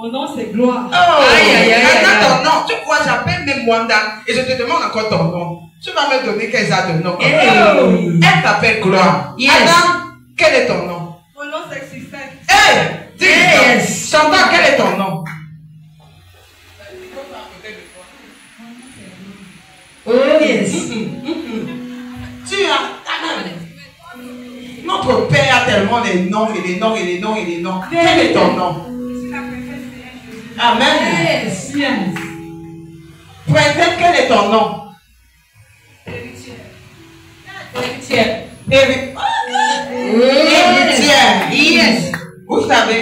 Mon nom c'est gloire. Oh, maintenant ton nom. Tu vois, j'appelle même Wanda et je te demande encore ton nom. Tu vas me donner quel genre de nom. Elle t'appelle Gloire. Adam, quel est ton nom? Mon nom c'est Sixtec. Dis, Chantal, quel est ton nom? Oh yes. Tu as. Notre Père a tellement les noms et les noms et les noms et les noms. Quel est ton nom? Amen. Yes. Princesse, quel est ton nom? Héritière. Yes. Vous savez,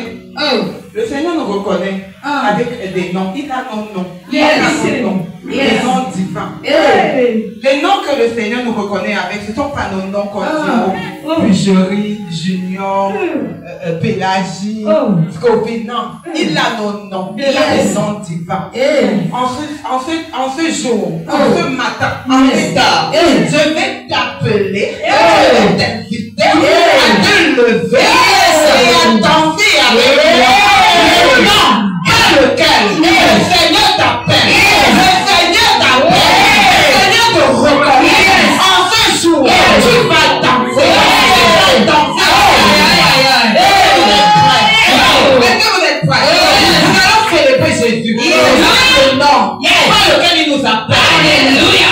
le Seigneur nous reconnaît avec des noms. Il a nos noms. Il a nos noms. Des noms divins. Les noms que le Seigneur nous reconnaît avec, ce ne sont pas nos noms comme Bugerie, Junior, Pélagie, Scopie. Non, il a nos noms. Il a des noms divins. En ce jour, en ce matin, en ce temps, je vais t'appeler, je vais t'inviter à te lever et à danser avec moi. Le nom par lequel le Seigneur t'appelle. Le Seigneur te reconnaît. En ce jour, tu vas danser. Est-ce que vous êtes prêts? Nous allons célébrer Jésus. Le nom par lequel il nous appelle.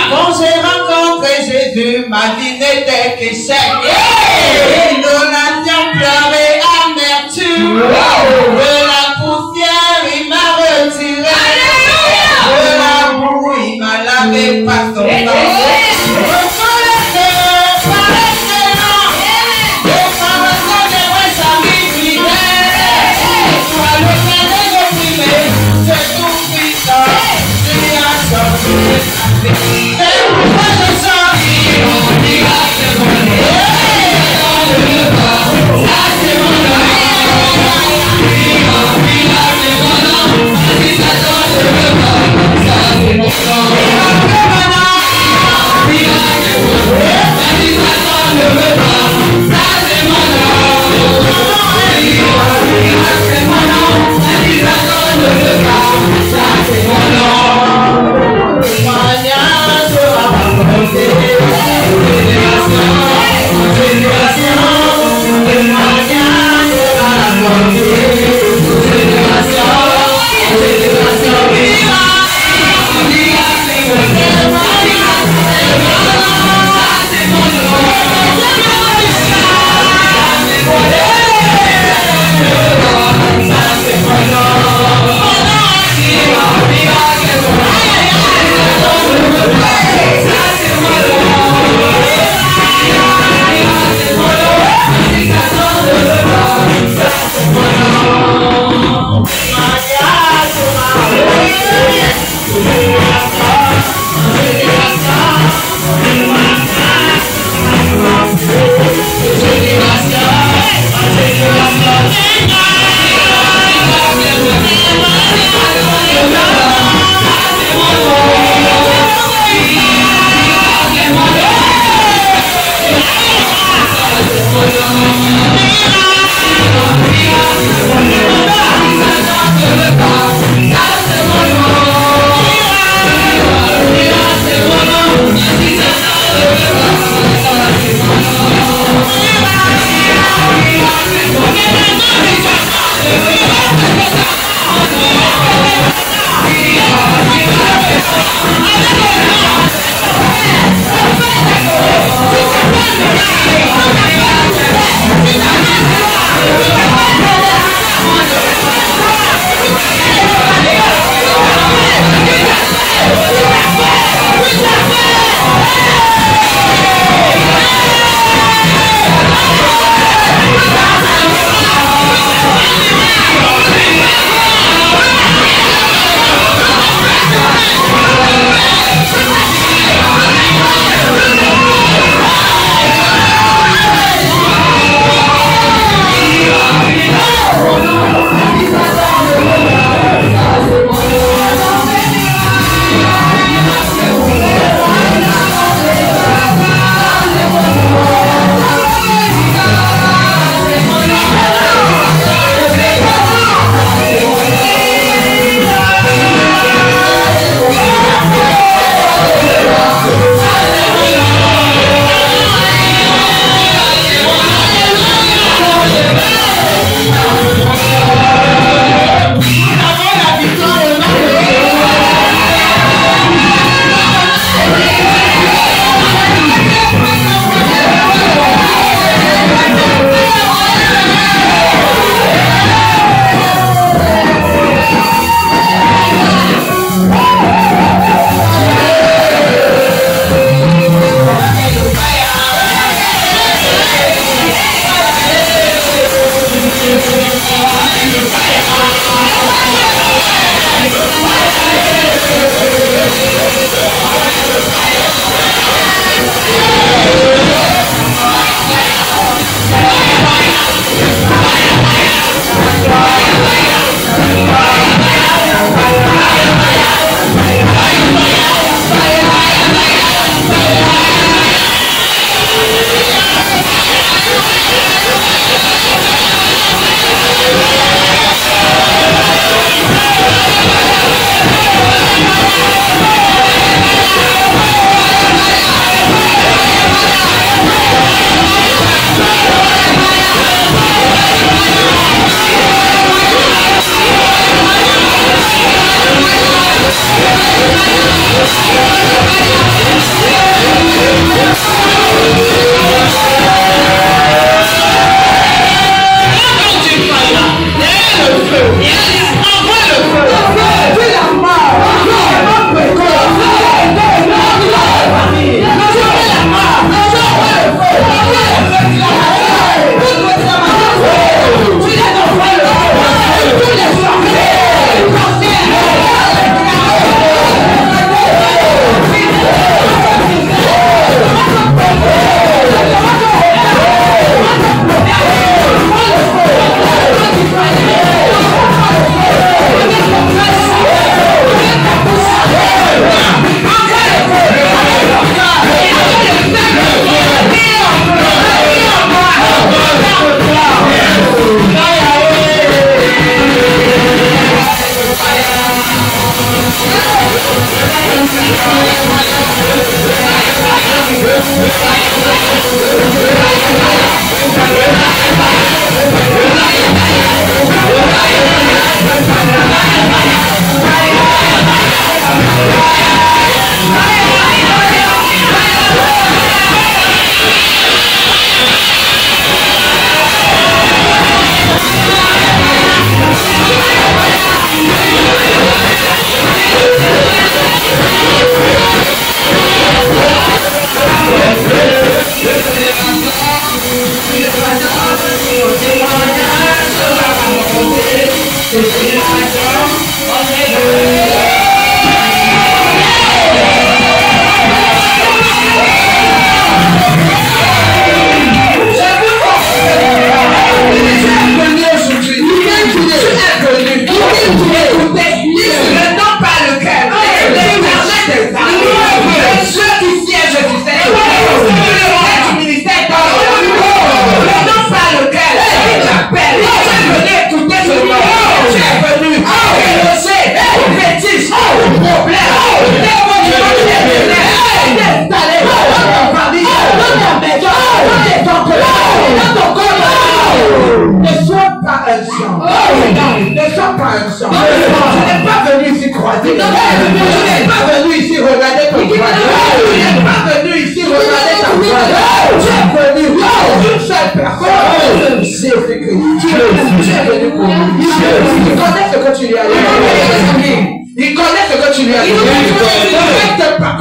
Quand j'ai rencontré Jésus, ma vie n'était qu'échec. Donation, pleurs et amertume. De la poussière, il m'a retiré. De la boue, il m'a lavé par son sang.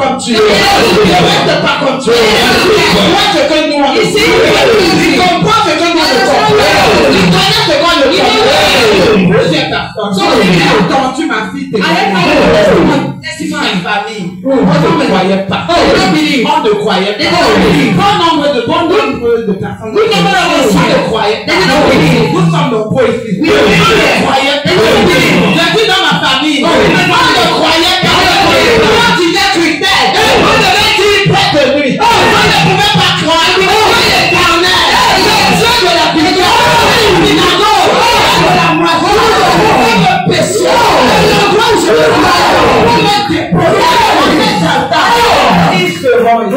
comme tu es. Ne reste pas comme tu es. Vois ce que nous on est. Il comprend ce que nous on comprend. Il connaît ce qu'on ne comprend. Deuxième personne. Si tu as entendu ma fille témoigner. C'est une famille. On ne croyait pas. On ne croyait pas. Bon nombre de personnes. On ne croyait pas. Nous sommes nombreux ici. On ne croyait pas. J'ai dit dans ma famille. On ne croyait pas. Quand tu disais critère, on devait dire près de lui. On ne pouvait pas croire. On est éternel. Le Dieu de la puissance. De la moisson. Le péché. Le grand Dieu. Le dépôt. Ils seront ici.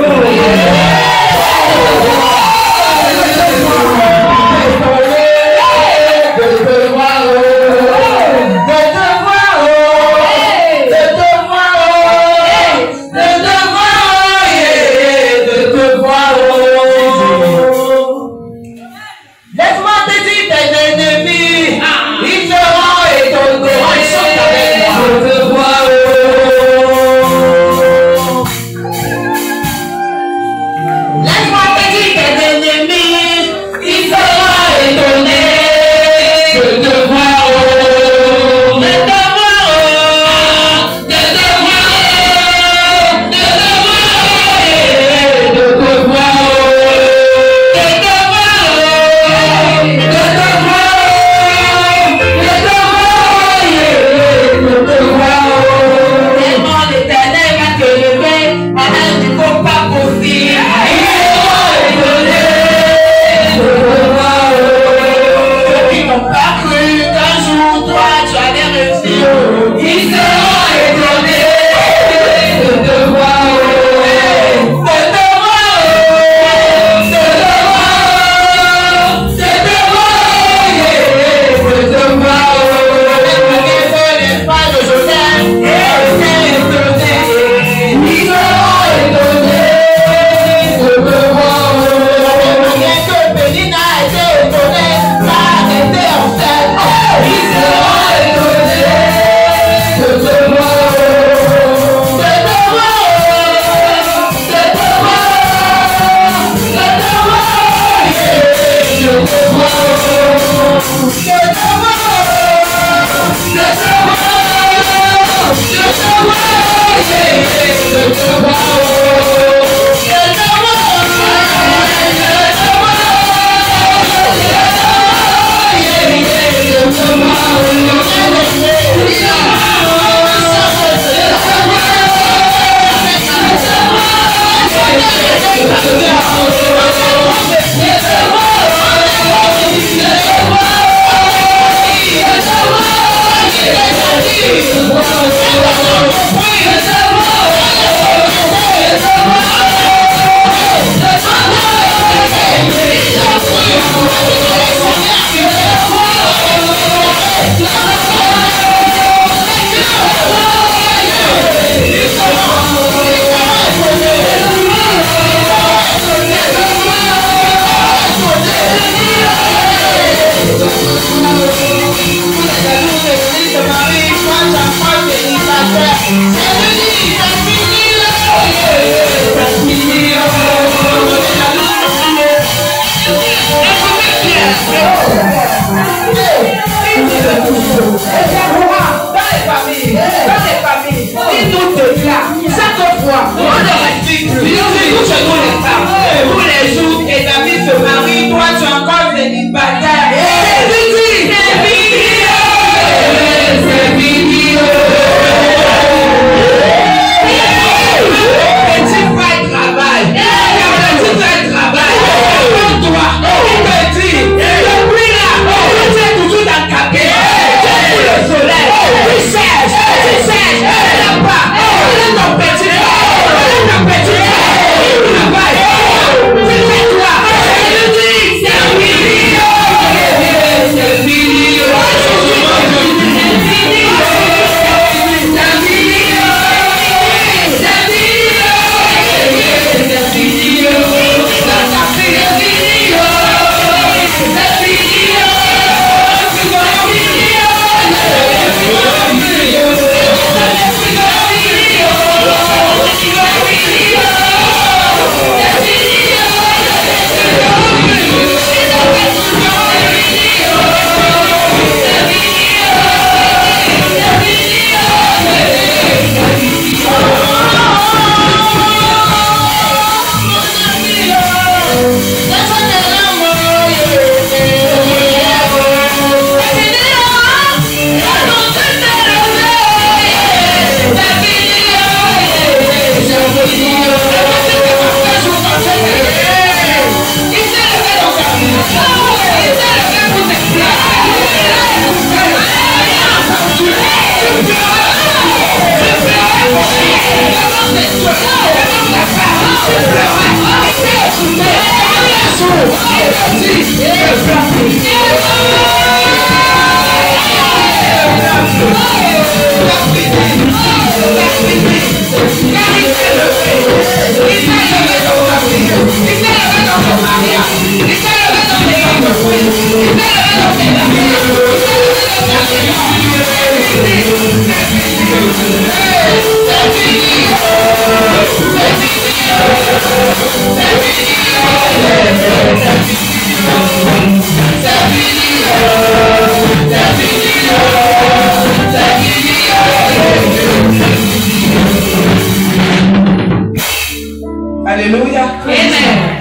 Alléluia.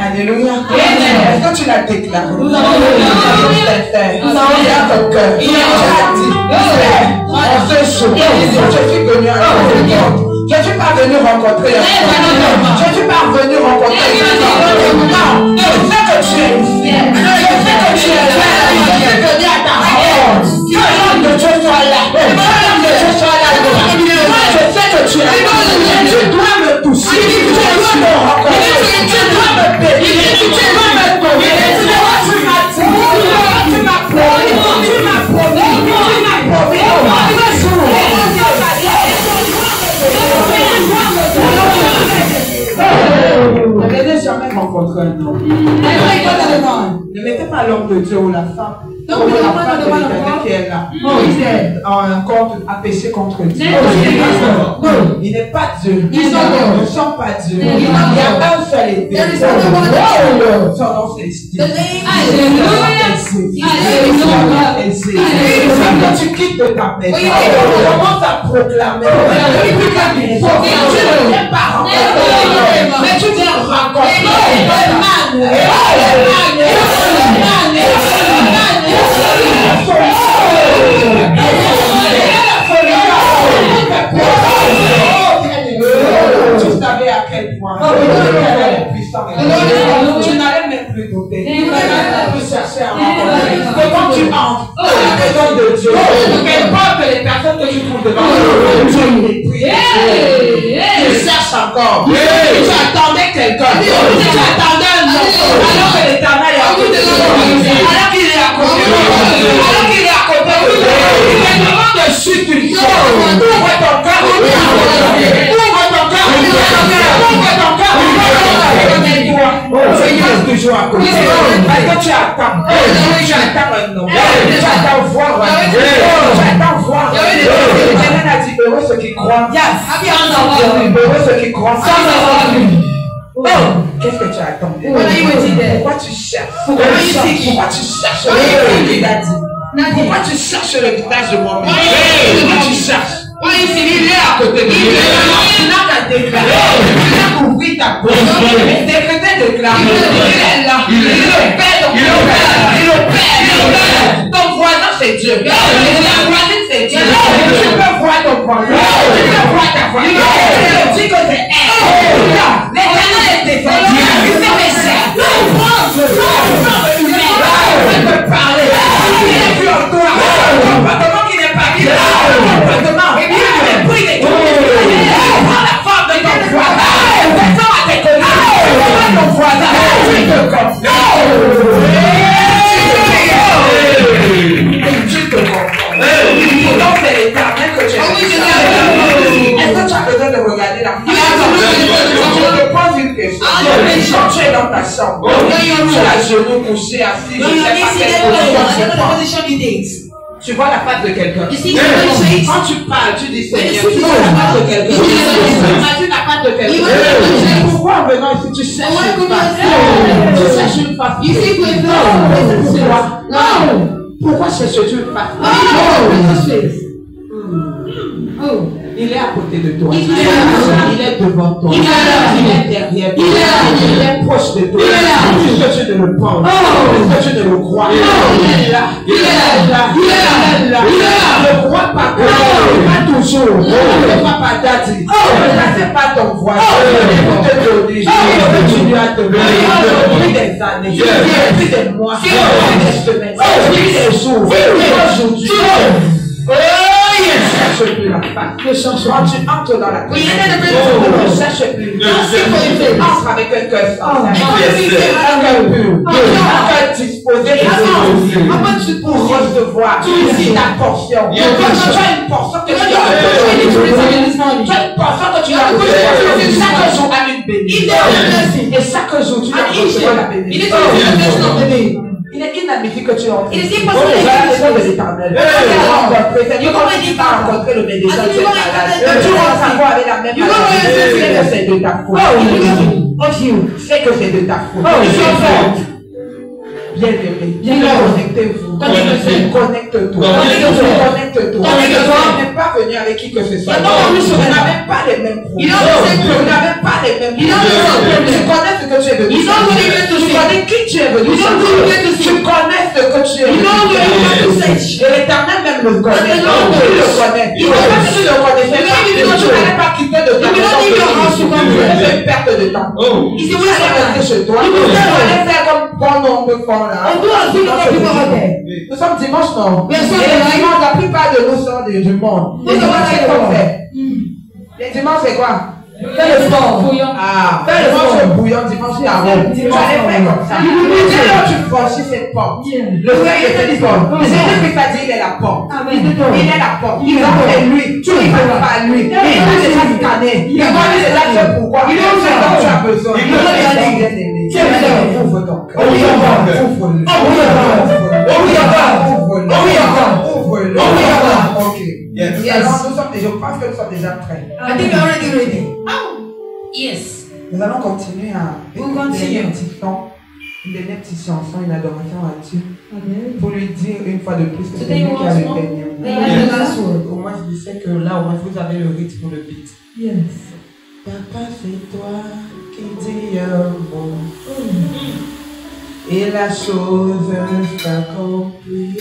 Alléluia. Est-ce que tu l'as déclaré? Nous avons ton cœur. Tu as dit, en ce jour, je suis venu à la rencontre. Je ne suis pas venu rencontrer un homme. Je ne suis pas venu rencontrer un homme. Non, je sais que tu es ici. Je sais que tu es là. Je suis venu à ta rencontre. Que l'homme de Dieu soit là. Que l'homme de Dieu soit là. Je sais que tu es là. Tu dois me toucher. Tu dois me rencontrer. Tu dois me bénir. Tu dois me donner. Tu m'as promis. Tu m'as promis. Tu m'as promis. Ne venez jamais rencontrer un homme. Ne mettez pas l'homme de Dieu ou la femme. Donc, la femme de quelqu'un qui est là. Encore à pécher contre Dieu. Il n'est pas Dieu. Ils ne sont pas Dieu. Il y a un seul et Dieu. Son nom c'est Dieu. Quand tu quittes de ta maison, tu commences à proclamer. Tu ne viens pas rencontrer, mais tu viens rencontrer. Tu savais à quel point tu n'allais même plus douter. Tu n'allais plus chercher à rencontrer. Que quand tu entres dans la maison de Dieu, qu'importe les personnes que tu trouves devant Dieu, tu cherches encore. Tu attendais quelqu'un. Tu attendais un homme. Alors que l'Éternel est à côté de toi. Alors qu'il est à côté de toi. Alors qu'il est à côté de toi. Il te demande de supplier. Ouvre ton cœur. Ouvre ton cœur. Ouvre ton cœur. Seigneur, toujours à côté. Parce que tu attends. Tu attends un homme. Tu attends voir un homme. Tu attends voir un homme. L'Éternel a dit heureux ceux qui croient. Heureux ceux qui croient. Qu'est-ce que tu attends? Pourquoi tu cherches? Pourquoi tu cherches? Pourquoi tu cherches le visage de moi-même? Pourquoi tu cherches? Il est à côté de toi. Il n'a qu'à déclarer. Il n'a qu'ouvrir ta bouche. Décréter, déclarer. Il est là. Il est le Père. Il est le Père. Ton voisin, c'est Dieu. La voisine, c'est Dieu. Tu peux voir ton voisin. Tu peux voir ta voisine. Tu dis que c'est elle. L'éternel est défendu. Il fait mes chers. Il peut parler. Il est plus en toi. Comportement qui n'est pas bien. Comportement. Et bien, le prix des tout. Prends la forme de ton voisin. Fais-en à tes collègues. Prends ton voisin. Tu te comprends. Tu te comprends. Donc c'est l'Éternel que tu as. Est-ce que tu as besoin de regarder la fille? Je te pose une question. Quand tu es dans ta chambre, tu as genoux couché, assis, je ne sais pas quelle position tu prends. Tu vois la patte de quelqu'un. Quand tu parles, tu dis Seigneur, tu vois la patte de quelqu'un. Tu imagines la patte de quelqu'un. Pourquoi en venant ici, tu cherches une face? Tu cherches une face. Non. Pourquoi cherches-tu une face? Il est à côté de toi. Il est devant toi. Il est derrière toi. Il est proche de toi. Est-ce que tu ne le penses? Est-ce que tu ne le crois? Il est là. Il est là. Il est là. Ne crois pas que pas toujours. Ne crois pas Daddy. Ne passez pas ton voisin. Pour te donner. Tu lui as donné depuis des années, depuis des mois, depuis des semaines, depuis des jours. Aujourd'hui. Oh yes. cherches plus la face. Quand tu entres dans la présence, ne cherche plus. Tu entres avec un cœur sincère, un cœur pur, un cœur disposé pour recevoir ta portion. Tu as une portion que tu as chaque jour à une bénédiction. Et chaque jour tu dois recevoir la bénédiction. Il est inadmissible que tu entres. Il est impossible de l'éternel. Tu vas rencontrer le médecin, tu es malade. Tu vas savoir avec la même maladie. C'est que c'est de ta faute. C'est que c'est de ta faute. Bien-aimé, connectez-vous. Connecte-toi. On n'est pas venu avec qui que ce soit. On n'avait pas les mêmes problèmes. On n'avait pas les mêmes problèmes. Tu connais ce que tu es venu. Tu connais qui tu es venu. Tu connais ce que tu es venu. Et l'éternel même le connaît. Il le connaît. Il ne pas que tu le connaissais pas. Tu n'allais pas quitter de ta maison. C'est une perte de temps. Tu allais rester chez toi. Tu allais faire comme bon nombre de fois. Nous sommes dimanche, non? Et dimanche, la plupart de nous sont du monde. Les dimanches, c'est quoi faire? Les dimanches, c'est quoi? Fais le sport. Ah, dimanche bouillon, dimanche tarot. Tu allais faire comme ça. Dès lors tu franchis cette porte, le Seigneur te dit quoi? Le Seigneur qui t'a dit, il est la porte. Il est la porte. Il va faire lui. Tu ne vas pas lui. Il va déjà scanner. Il va déjà faire pourquoi. Il est ce dont tu as besoin. Il va déjà dire. Ouvre ton cœur. Ouvre-le. Ok. Alors, nous sommes déjà, je pense que nous sommes déjà prêts. I think we're already ready. Yes. Nous allons continuer à écouter un petit temps, une dernière petite chanson, une adoration à Dieu. Pour lui dire une fois de plus que c'est lui qui a le dernier. Au moins, je sais que là, au moins, vous avez le rythme pour le beat. Yes. Papa, c'est toi qui dis un mot. Et la chose s'accomplit.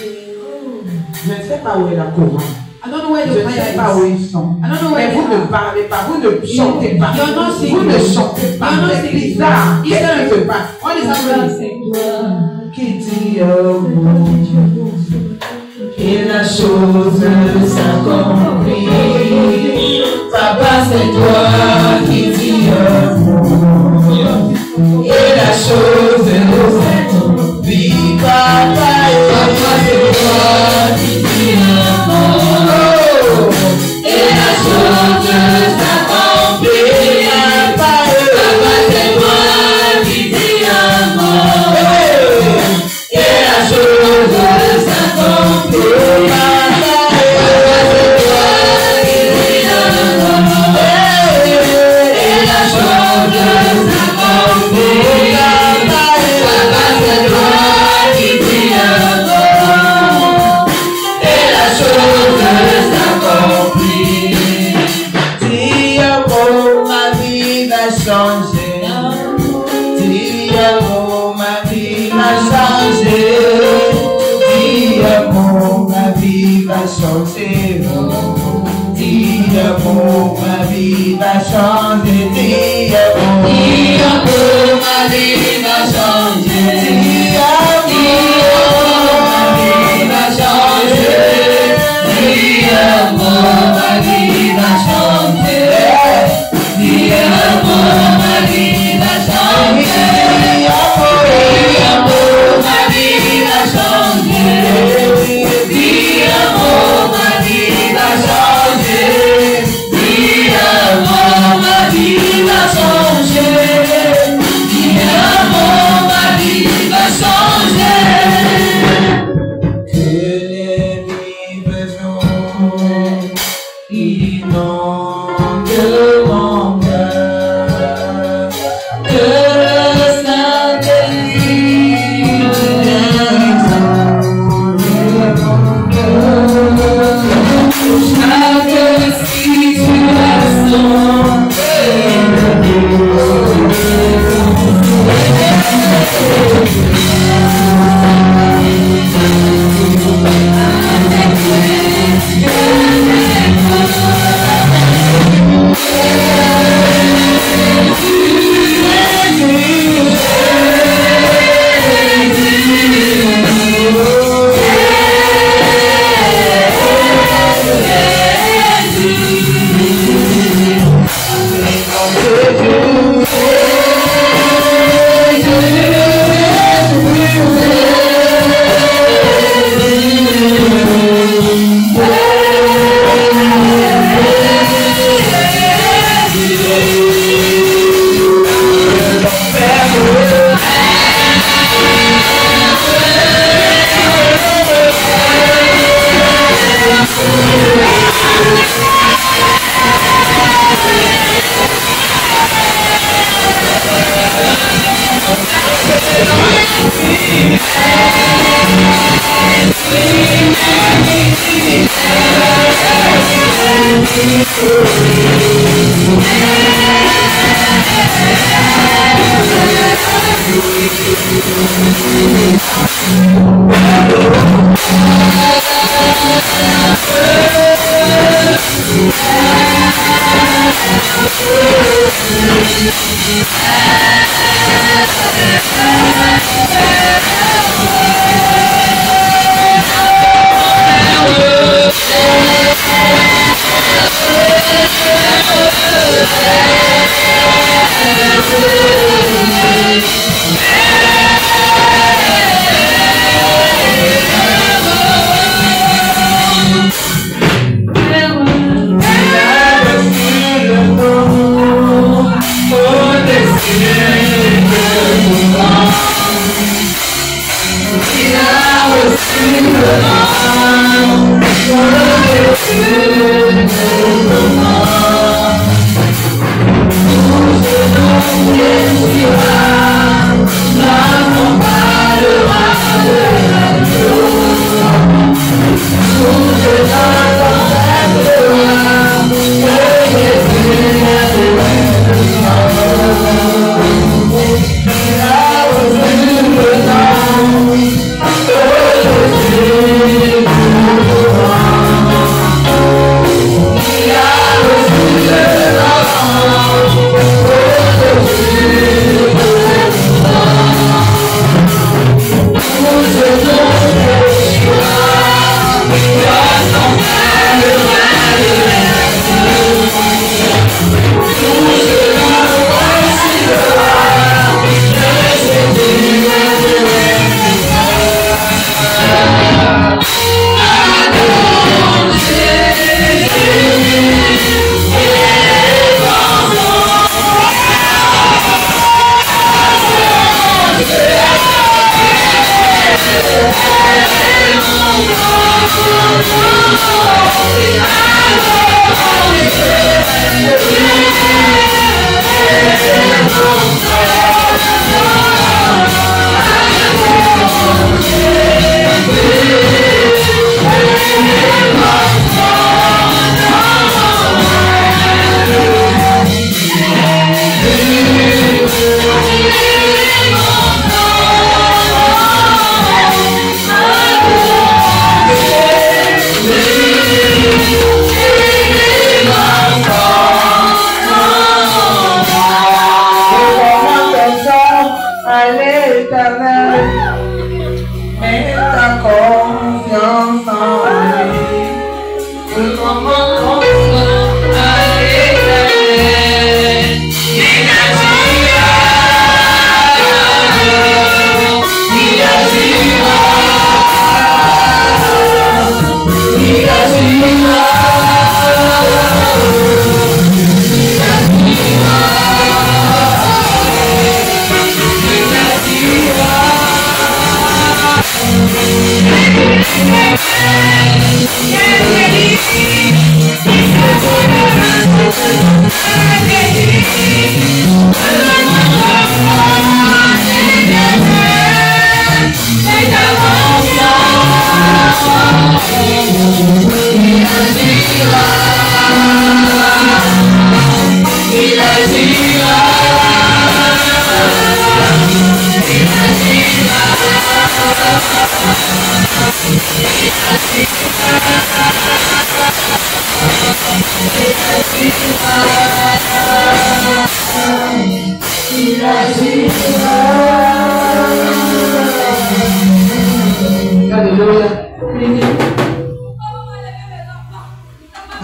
Je ne sais pas où est la couronne. I don't know where Je the ne sais fire pas is. où ils sont. Mais vous ne parlez pas, vous ne chantez pas. Vous ne chantez pas. C'est bizarre. Qu'est-ce qui se passe? What is happening? Qui dit un mot. Et la chose s'accomplit. Papa, c'est toi qui dis un mot. Et la chose s'accomplit. Papa, c'est toi qui dis un mot. Et la chose s'accomplit. Papa, c'est toi qui dis un mot. Et la chose s'accomplit. Changer, dis amour, ma vie va changer, dis amour, ma vie va changer, dis amour, ma vie va changer, dis amour, ma vie va changer, dis amour, ma vie va changer, dis amour, ma vie va changer. Ma vie va changer.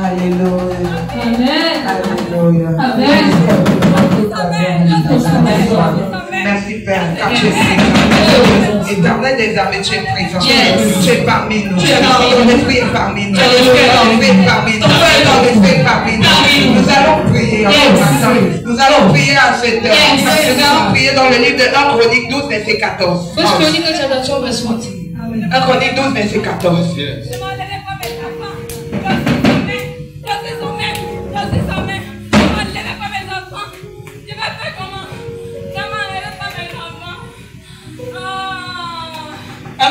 Alléluia. Amen. Alléluia. Amen. tu es présent. Éternel des armées, tu es présent. Tu es parmi nous. Ton esprit est parmi nous. Ton esprit est parmi nous. Ton esprit est parmi nous. Nous allons prier en ce matin. Nous allons prier à cette heure. Nous allons prier dans le livre de 1 Chronique 12, verset 14. 1 Chronique 12, verset 14.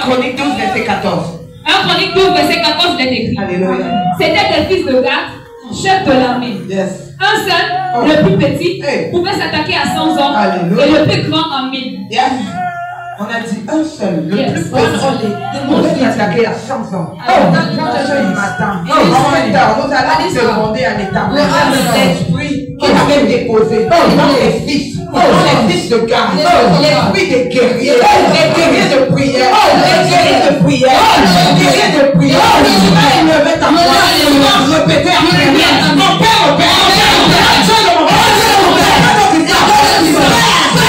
Chronique 12, verset 14. 1 Chronique 12, verset 14, il est écrit. Alléluia. C'était des fils de Gad, chef de l'armée. Yes. Un seul, le plus petit, pouvait s'attaquer à 100 hommes. Alléluia. Et le plus grand en 1000. Yes. On a dit un seul, le plus petit, pouvait s'attaquer à 100 hommes. Ce matin, nous allons demander à l'Éternel l'esprit qu'il avait déposé dans les fils. Les fils de Gad, l'esprit des guerriers, les guerriers de prière, les guerriers de prière, les guerriers de prière. Tu vas lever ta voix, répéter après moi. Mon Père, mon Père, mon Père, mon Père, mon Père,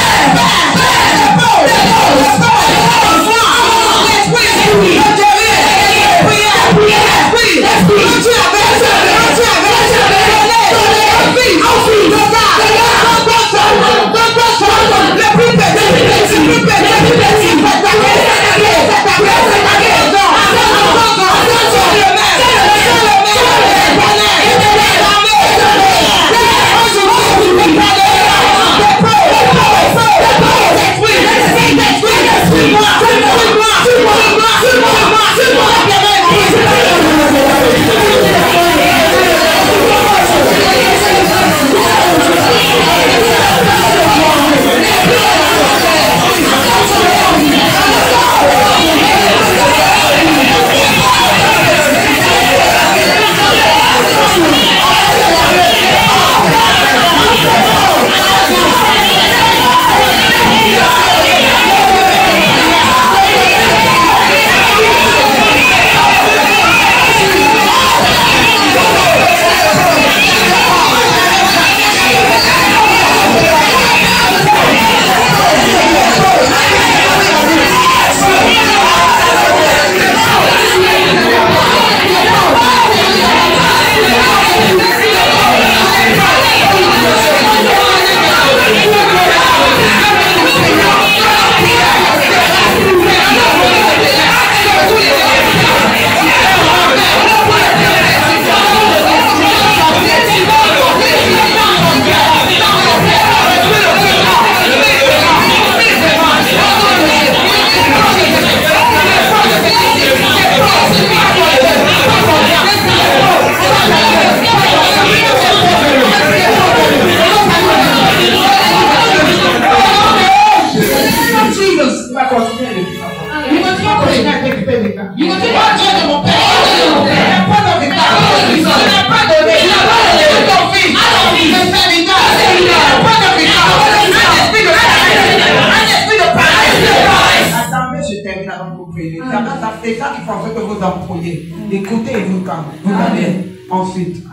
C'est ça qui pensait que vous employez. Écoutez-vous quand vous allez ensuite.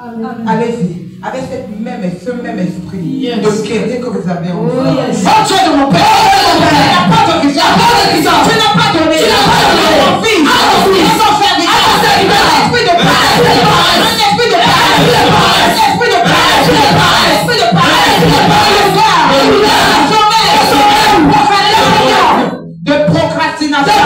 Allez-y. Avec ce même esprit de guerrier que vous avez en vous. Dieu de mon Père, tu n'as pas de vision. Tu n'as pas donné mon fils à son serviteur. Un esprit de paix, un esprit de paix, un esprit de paix, un esprit de paix, de procrastination.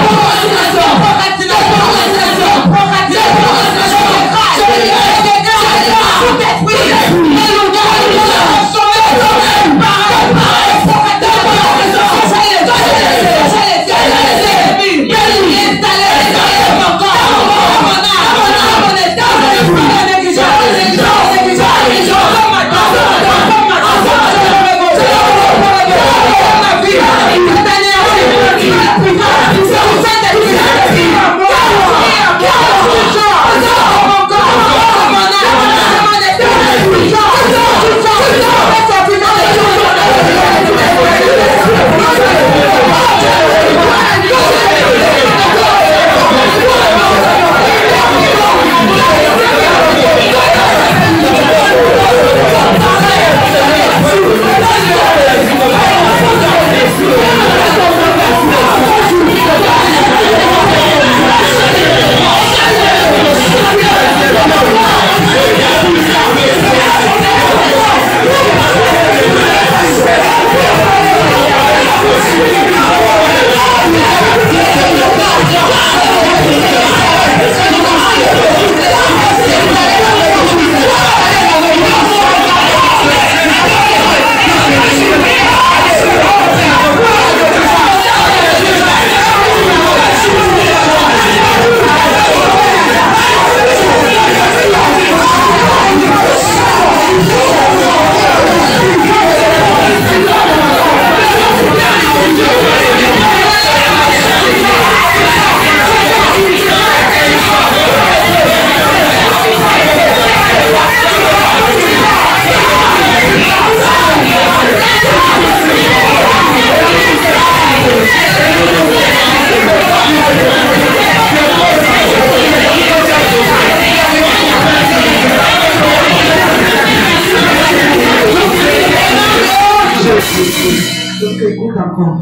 Donc écoute encore.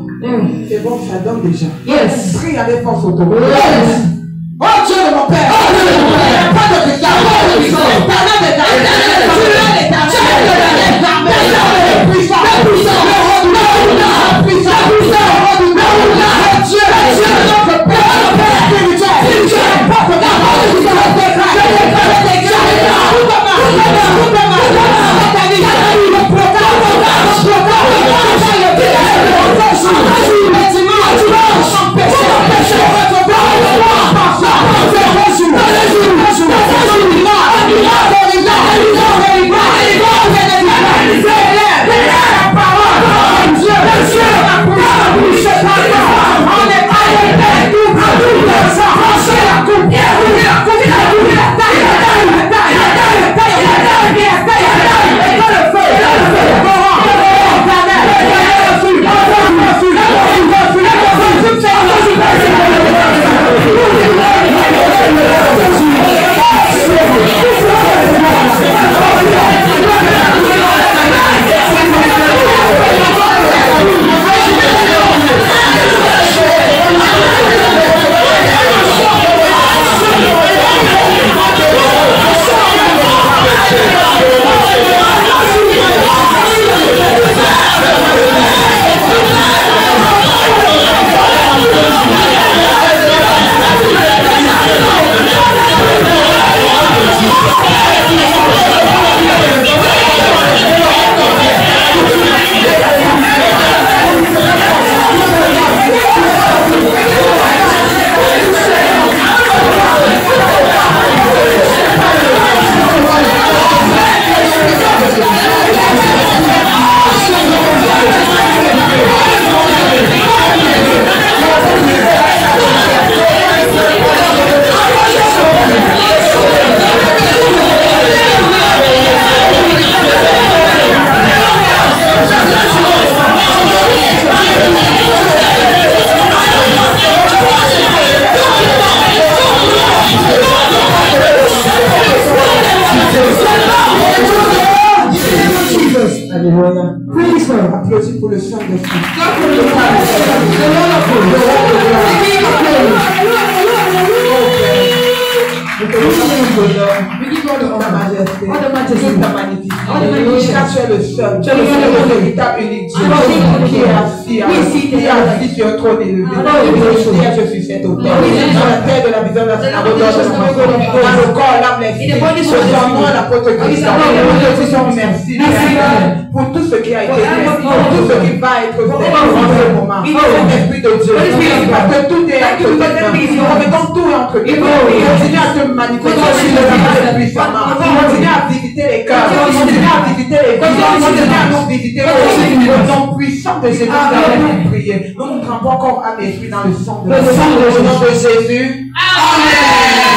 C'est bon, ça donne déjà. Yes. Prie avec force autour. Yes. Oh Dieu de mon Père. Oh Dieu de mon Père. Pas de pétard. Pas de puissance. Éternel d'éternel. Applaudis pour le Saint-Esprit. Ta majesté, ta magnificence, car tu es le seul, tu es le véritable unique Dieu, qui est assis sur un trône élevé, qui est sur cette hauteur, dans la terre de la vision de la synagogue, dans le corps, l'âme, l'esprit, au nom de l'apôtre Christ, nous te disons merci, pour tout ce qui a été fait, pour tout ce qui va être fait en ce moment, Esprit de Dieu, parce que tout est entre tes mains, nous remettons tout entre tes mains, continue à te manifester puissamment, continue à visiter les cœurs, continue à visiter les vies, continue à nous visiter au nom puissant de Jésus, nous prier. Nous nous trempons encore à l'esprit dans le sang de Jésus. Amen.